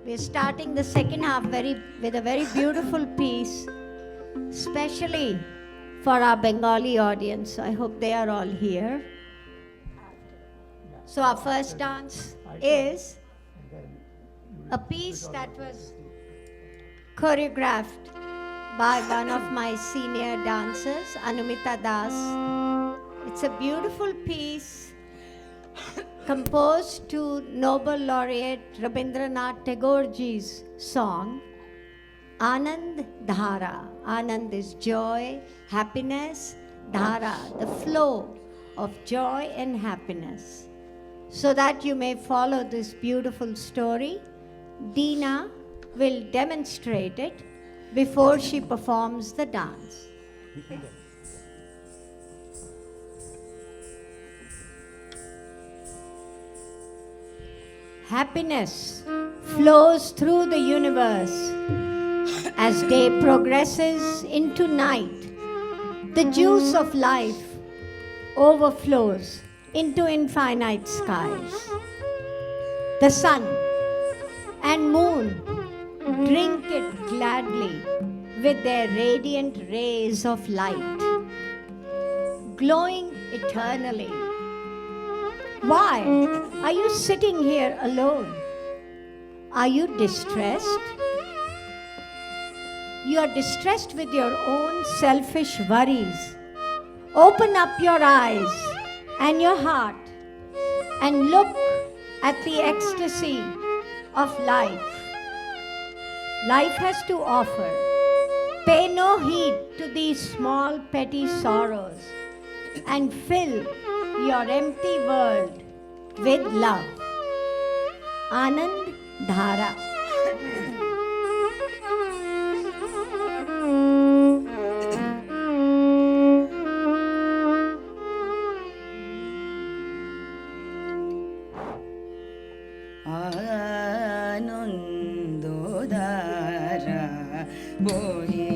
We're starting the second half with a very beautiful piece, especially for our Bengali audience. I hope they are all here. So our first dance is a piece that was choreographed by one of my senior dancers, Anumita Das. It's a beautiful piece composed to Nobel laureate Rabindranath Tagore ji's song, Anand Dhara. Anand is joy, happiness, Dhara, the flow of joy and happiness. So that you may follow this beautiful story, Deena will demonstrate it before she performs the dance. Happiness flows through the universe as day progresses into night. The juice of life overflows into infinite skies. The sun and moon drink it gladly with their radiant rays of light, glowing eternally. Why are you sitting here alone? Are you distressed? You are distressed with your own selfish worries. Open up your eyes and your heart and look at the ecstasy of life. Life has to offer. Pay no heed to these small petty sorrows and fill your empty world with love. Anand Dhara. Anand Dhara bohi